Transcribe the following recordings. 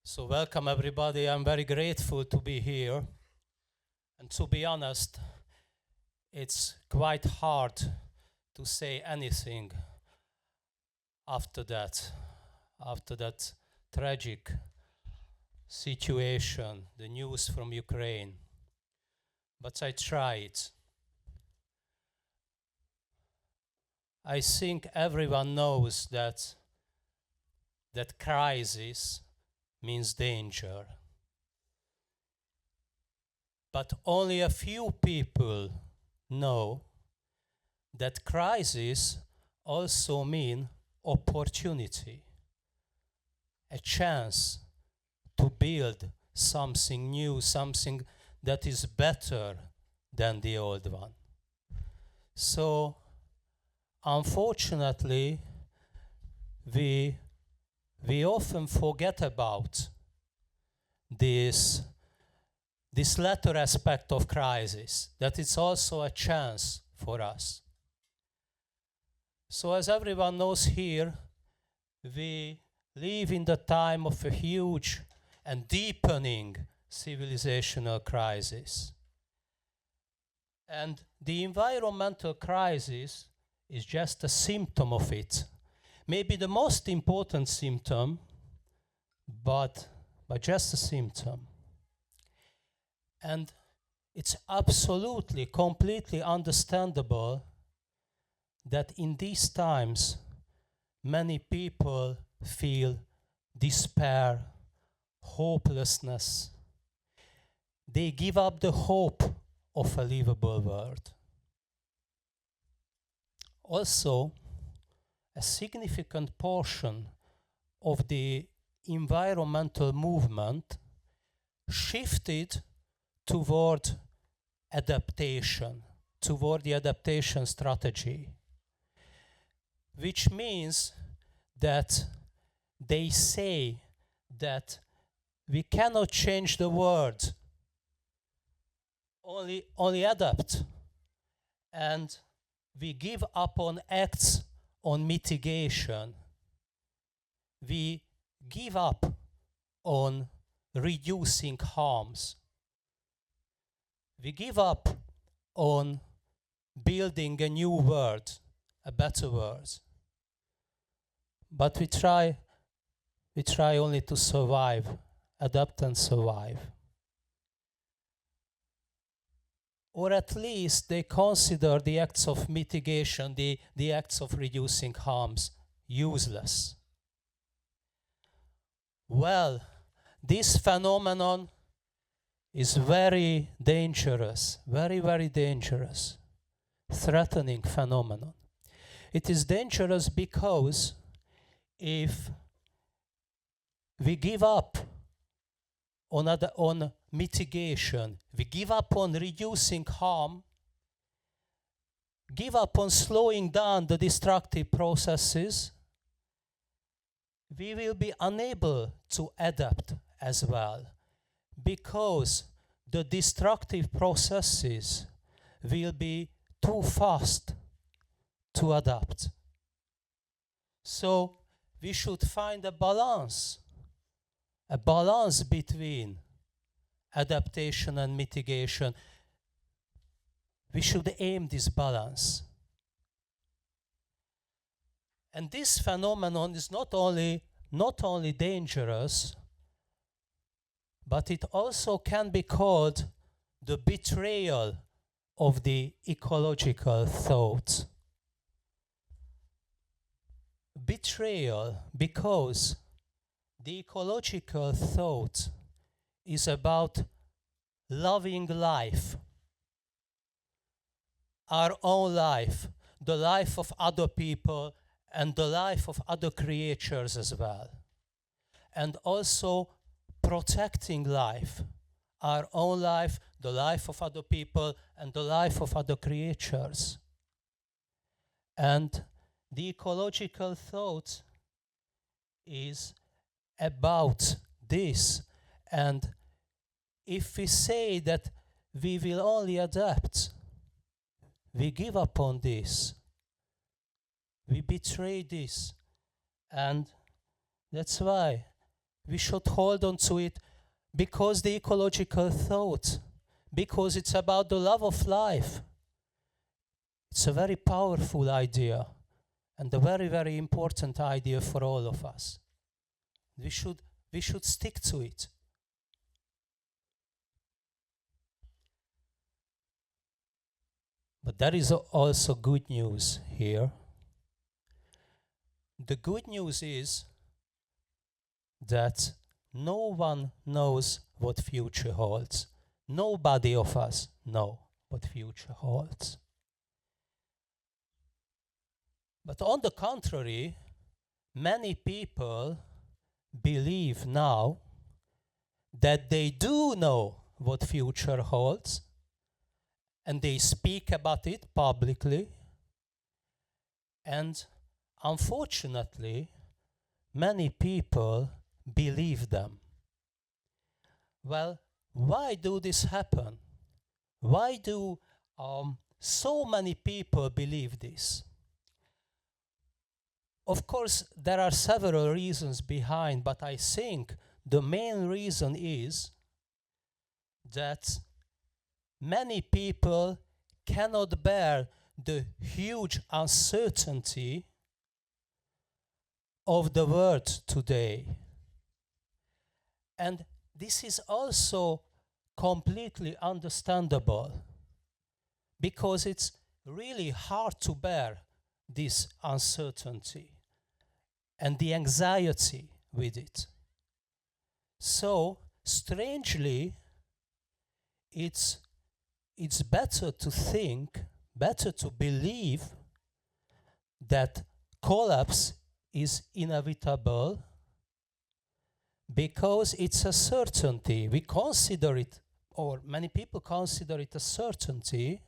So welcome everybody. I'm very grateful to be here. And to be honest, it's quite hard to say anything after that tragic situation, the news from Ukraine. But I tried. I think everyone knows that crisis means danger. But only a few people know that crisis also mean opportunity, a chance to build something new, something that is better than the old one. So, unfortunately, we often forget about this latter aspect of crisis, that it's also a chance for us. So as everyone knows here, we live in the time of a huge and deepening civilizational crisis. And the environmental crisis is just a symptom of it. Maybe the most important symptom, but just a symptom. And it's absolutely, completely understandable that in these times, many people feel despair, hopelessness. They give up the hope of a livable world. Also, a significant portion of the environmental movement shifted toward adaptation, toward the adaptation strategy, which means that they say that we cannot change the world, only adapt, and we give up on acts on mitigation. We give up on reducing harms. We give up on building a new world, a better world. But we try only to survive, adapt and survive. Or at least they consider the acts of mitigation, the acts of reducing harms, useless. Well, this phenomenon is very dangerous, very, very dangerous, threatening phenomenon. It is dangerous because if we give up on mitigation, we give up on reducing harm, give up on slowing down the destructive processes, we will be unable to adapt as well, because the destructive processes will be too fast to adapt. So we should find a balance between adaptation and mitigation. We should aim this balance. And this phenomenon is not only dangerous, but it also can be called the betrayal of the ecological thought. Betrayal, because the ecological thought is about loving life, our own life, the life of other people, and the life of other creatures as well. And also protecting life, our own life, the life of other people, and the life of other creatures. And the ecological thought is about this. And if we say that we will only adapt, we give up on this, we betray this. And that's why we should hold on to it because the ecological thought, because it's about the love of life. It's a very powerful idea and a very, very important idea for all of us. We should stick to it. But there is also good news here. The good news is that no one knows what future holds. Nobody of us know what future holds. But on the contrary, many people believe now that they do know what future holds, and they speak about it publicly. And unfortunately, many people believe them. Well, why do this happen? Why do so many people believe this? Of course, there are several reasons behind, but I think the main reason is that many people cannot bear the huge uncertainty of the world today. And this is also completely understandable, because it's really hard to bear this uncertainty and the anxiety with it. So, strangely, it's better to think, better to believe that collapse is inevitable, because it's a certainty. We consider it, or many people consider it, a certainty,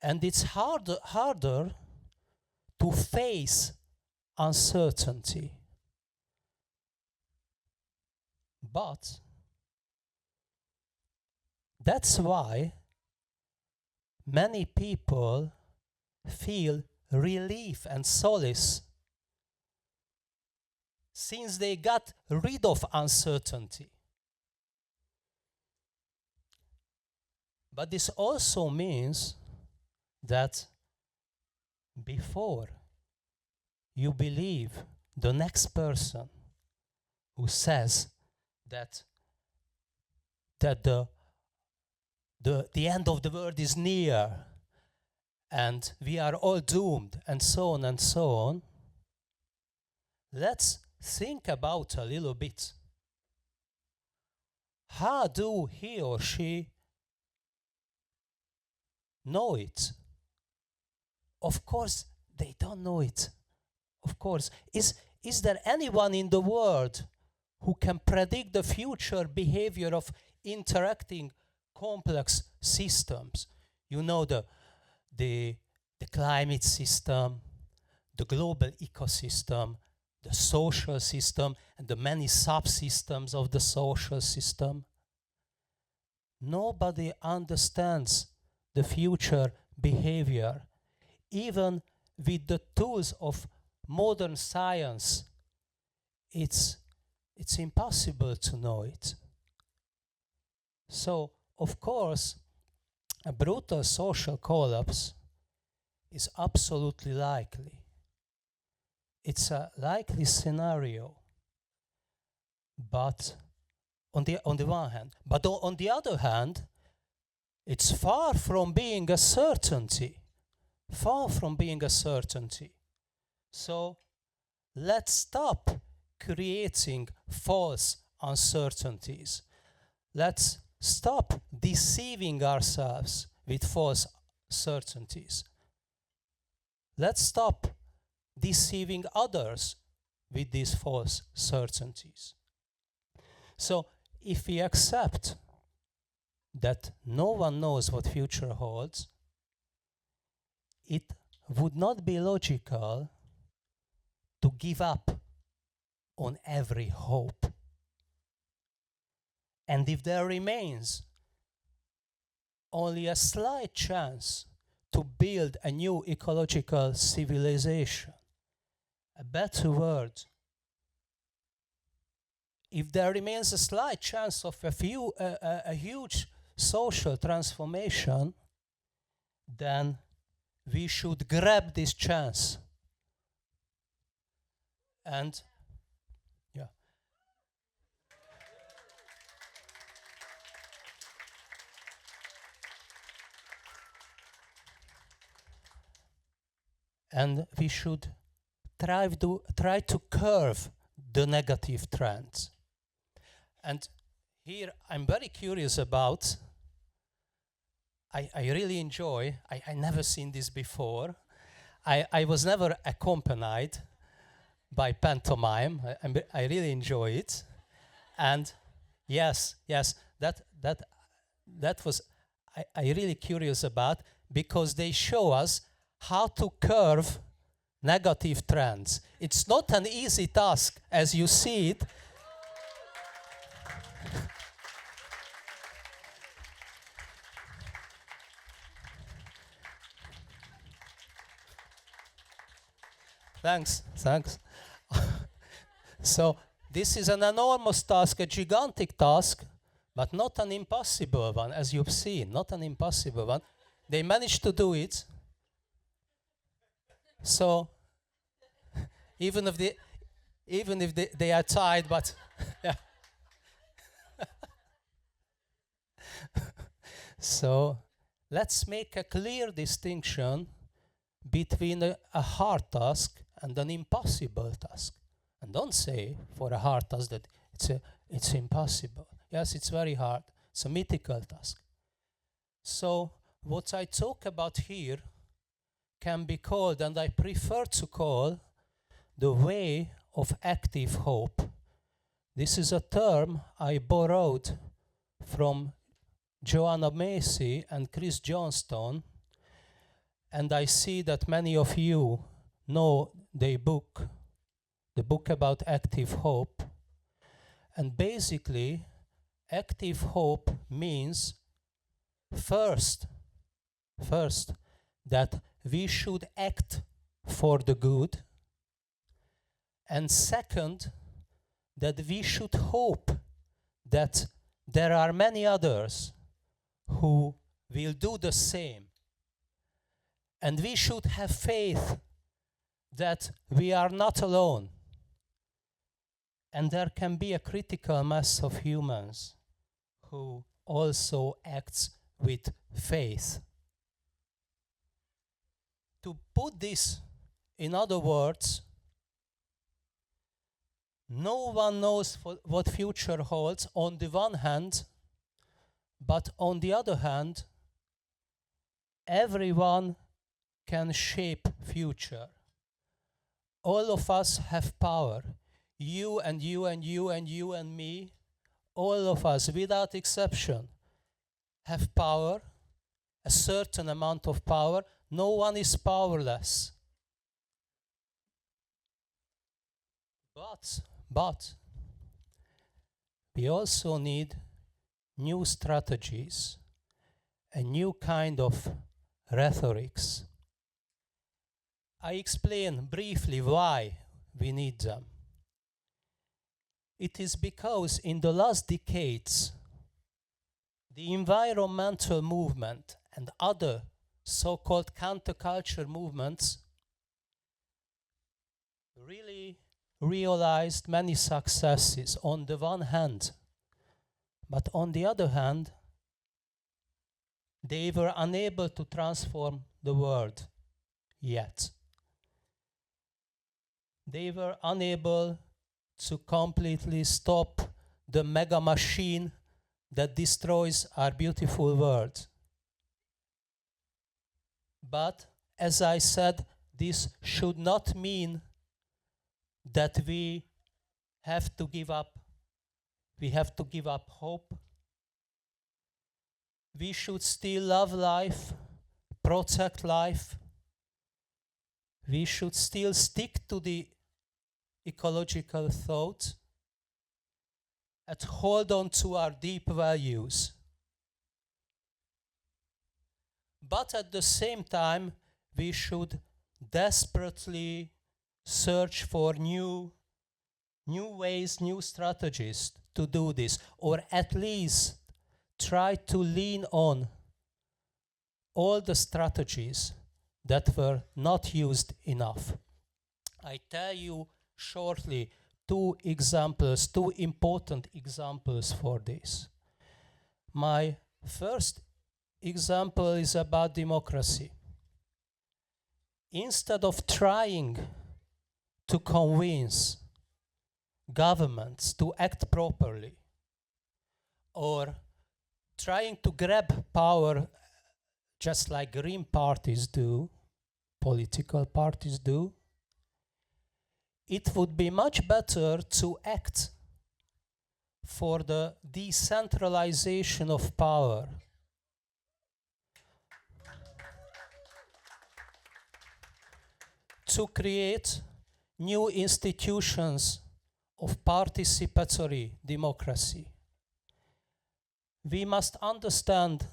and it's harder to face uncertainty. But that's why many people feel relief and solace since they got rid of uncertainty. But this also means that before you believe the next person who says that the end of the world is near and we are all doomed, and so on, let's think about a little bit. How do he or she know it? Of course, they don't know it. Of course. Is there anyone in the world who can predict the future behavior of interacting complex systems? You know, the climate system, the global ecosystem, the social system, and the many subsystems of the social system. Nobody understands the future behavior. Even with the tools of modern science, it's impossible to know it. So, of course, a brutal social collapse is absolutely likely. It's a likely scenario, but on the one hand. But on the other hand, it's far from being a certainty. Far from being a certainty. So let's stop creating false uncertainties. Let's stop deceiving ourselves with false certainties. Let's stop deceiving others with these false certainties. So if we accept that no one knows what future holds, it would not be logical to give up on every hope. And if there remains only a slight chance to build a new ecological civilization, a better world, if there remains a slight chance of a huge social transformation, then we should grab this chance. And yeah. And we should try to curve the negative trends. And here I'm very curious about, I really enjoy, I never seen this before. I was never accompanied by pantomime. I really enjoy it. And yes, that was I really curious about, because they show us how to curve negative trends. It's not an easy task as you see it. Thanks. So this is an enormous task, a gigantic task, but not an impossible one, as you've seen, not an impossible one. They managed to do it. So even if they are tired, but yeah. So let's make a clear distinction between a hard task and an impossible task. And don't say for a hard task that it's impossible. Yes, it's very hard. It's a mythical task. So what I talk about here can be called, and I prefer to call, the way of active hope. This is a term I borrowed from Joanna Macy and Chris Johnstone, and I see that many of you know the book about active hope. And basically, active hope means first that we should act for the good, and second, that we should hope that there are many others who will do the same. And we should have faith that we are not alone. And there can be a critical mass of humans who also acts with faith. To put this in other words, no one knows what future holds on the one hand, but on the other hand, everyone can shape future. All of us have power. You and you and you and you and me, all of us without exception have power, a certain amount of power. No one is powerless. But we also need new strategies, a new kind of rhetorics. I explain briefly why we need them. It is because in the last decades, the environmental movement and other so-called counterculture movements really realized many successes on the one hand, but on the other hand, they were unable to transform the world yet. They were unable to completely stop the mega machine that destroys our beautiful world. But as I said, this should not mean that we have to give up. We have to give up hope. We should still love life, protect life. We should still stick to the ecological thought and hold on to our deep values. But at the same time, we should desperately search for new new ways, new strategies to do this, or at least try to lean on all the strategies that were not used enough. I tell you shortly two examples, two important examples for this. My first example is about democracy. Instead of trying to convince governments to act properly, or trying to grab power just like green parties do, political parties do, it would be much better to act for the decentralization of power. To create new institutions of participatory democracy. We must understand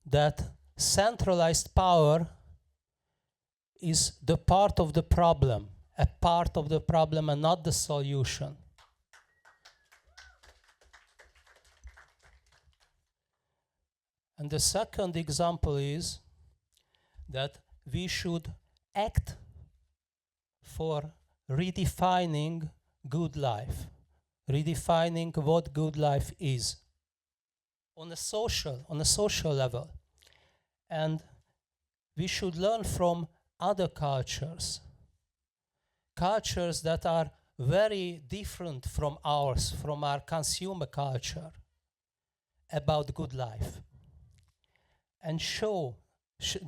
that centralized power is the part of the problem, a part of the problem and not the solution. And the second example is that we should act for redefining good life, redefining what good life is on a social level. And we should learn from other cultures that are very different from ours, from our consumer culture, about good life. And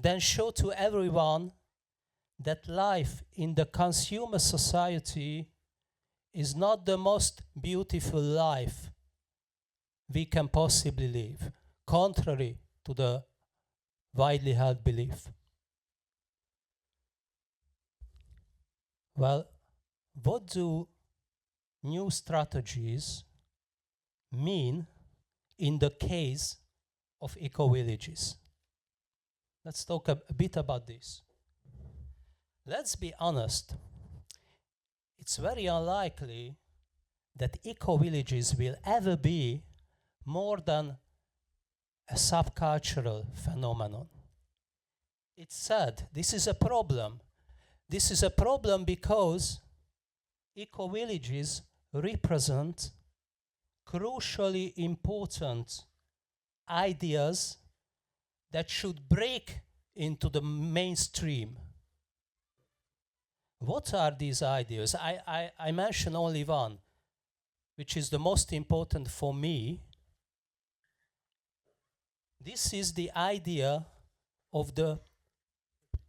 then show to everyone that life in the consumer society is not the most beautiful life we can possibly live, contrary to the widely held belief. Well, what do new strategies mean in the case of ecovillages? Let's talk a bit about this. Let's be honest. It's very unlikely that ecovillages will ever be more than a subcultural phenomenon. It's sad. This is a problem. This is a problem because ecovillages represent crucially important ideas that should break into the mainstream. What are these ideas? I mention only one, which is the most important for me. This is the idea of the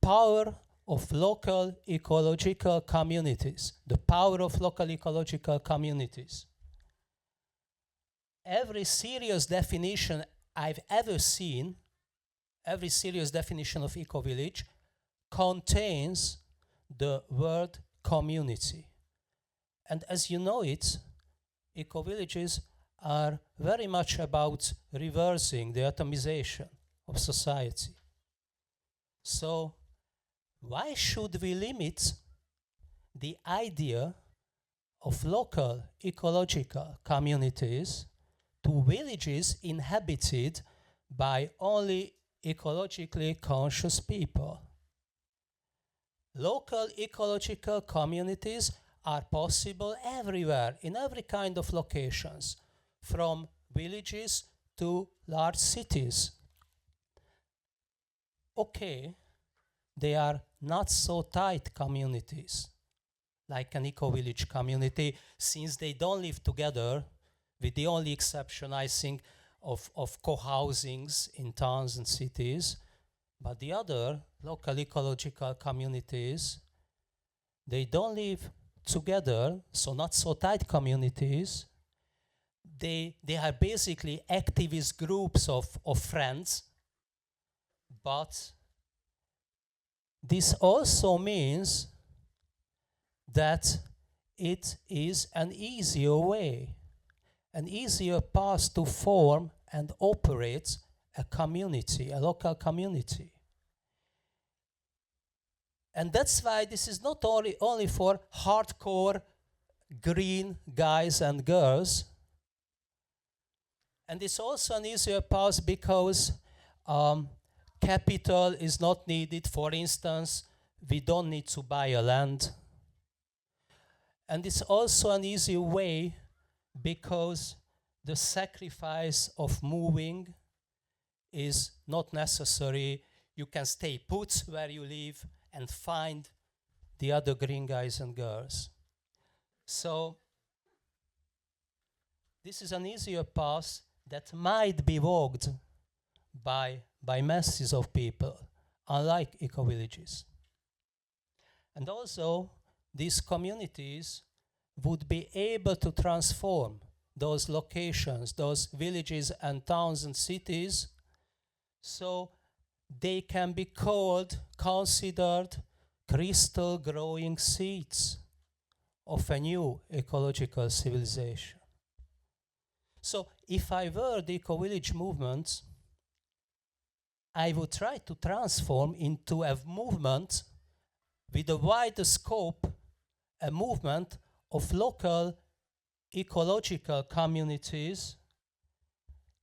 power of local ecological communities, the power of local ecological communities. Every serious definition I've ever seen, every serious definition of ecovillage contains the word community. And as you know it, ecovillages are very much about reversing the atomization of society. So why should we limit the idea of local ecological communities to villages inhabited by only ecologically conscious people? Local ecological communities are possible everywhere, in every kind of locations, from villages to large cities. Okay, they are not so tight communities, like an eco-village community, since they don't live together, with the only exception, I think, of co-housings in towns and cities. But the other local ecological communities, they don't live together, so not so tight communities. They are basically activist groups of friends, but this also means that it is an easier way, an easier path to form and operate a community, a local community. And that's why this is not only for hardcore green guys and girls. And it's also an easier path because capital is not needed. For instance, we don't need to buy a land. And it's also an easy way because the sacrifice of moving is not necessary. You can stay put where you live and find the other green guys and girls. So this is an easier path that might be walked by masses of people, unlike eco-villages. And also, these communities would be able to transform those locations, those villages and towns and cities, so they can be considered crystal growing seeds of a new ecological civilization. So if I were the eco-village movement, I would try to transform into a movement with a wider scope, a movement of local ecological communities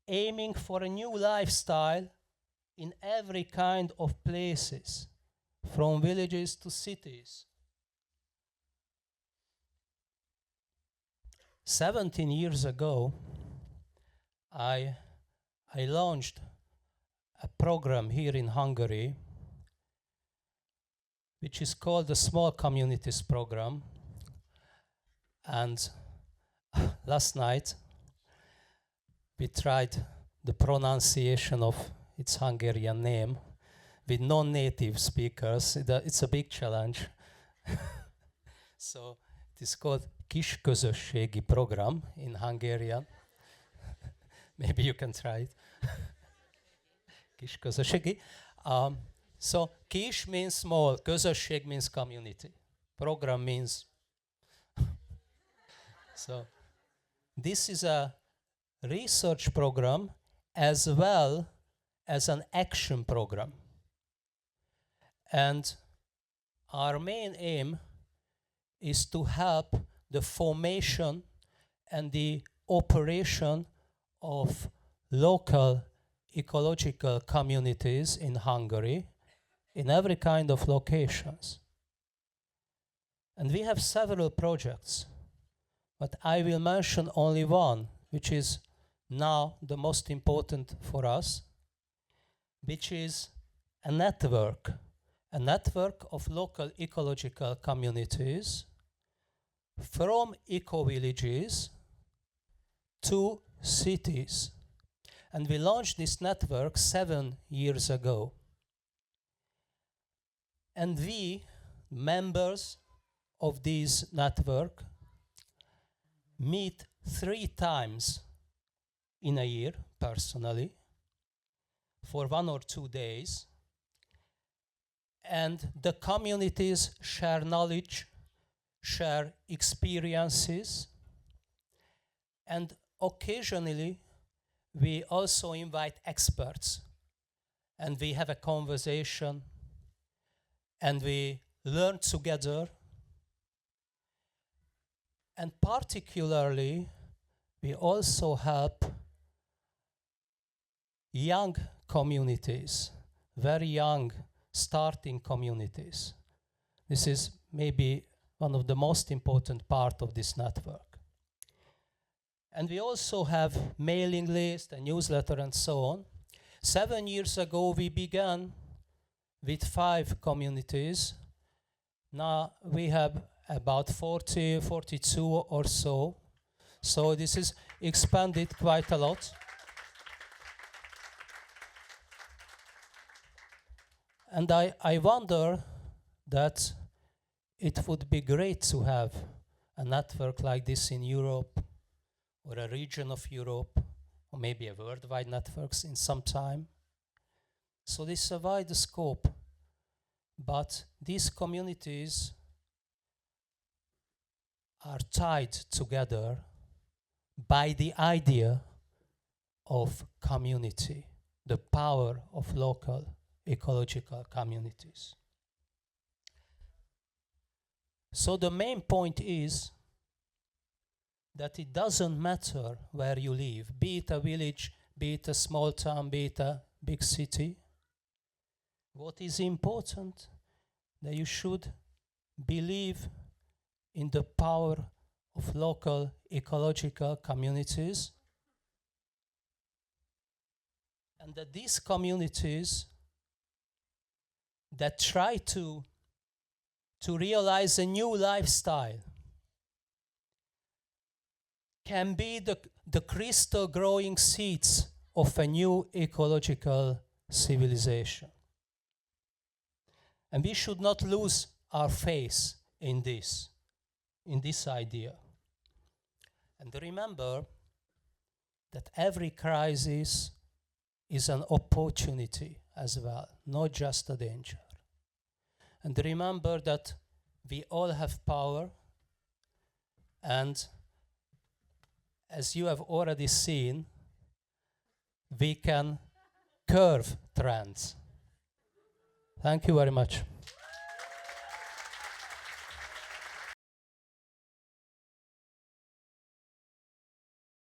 aiming for a new lifestyle in every kind of places, from villages to cities. 17 years ago, I launched a program here in Hungary, which is called the Small Communities Program. And last night, we tried the pronunciation of its Hungarian name with non-native speakers. It's a big challenge. So it is called Kisközösségi Program in Hungarian. Maybe you can try it. Kisközösségi. So kis means small, közösség means community. Program means. So this is a research program as well as an action program. And our main aim is to help the formation and the operation of local ecological communities in Hungary, in every kind of locations. And we have several projects, but I will mention only one, which is now the most important for us, which is a network of local ecological communities from eco-villages to cities. And we launched this network 7 years ago. And we, members of this network, meet 3 times in a year, personally, for 1 or 2 days. And the communities share knowledge, share experiences, and occasionally we also invite experts, and we have a conversation, and we learn together. And particularly, we also help young communities, very young, starting communities. This is maybe one of the most important part of this network. And we also have mailing list and newsletter and so on. 7 years ago, we began with 5 communities. Now we have about 40, 42 or so. So this is expanded quite a lot. And I wonder that it would be great to have a network like this in Europe, or a region of Europe, or maybe a worldwide networks in some time. So this is a wide scope, but these communities are tied together by the idea of community, the power of local ecological communities. So the main point is that it doesn't matter where you live, be it a village, be it a small town, be it a big city. What is important, that you should believe in the power of local ecological communities, and that these communities that try to realize a new lifestyle can be the crystal growing seeds of a new ecological civilization. And we should not lose our faith in this idea. And remember that every crisis is an opportunity as well, not just a danger. And remember that we all have power, and as you have already seen, we can curve trends. Thank you very much.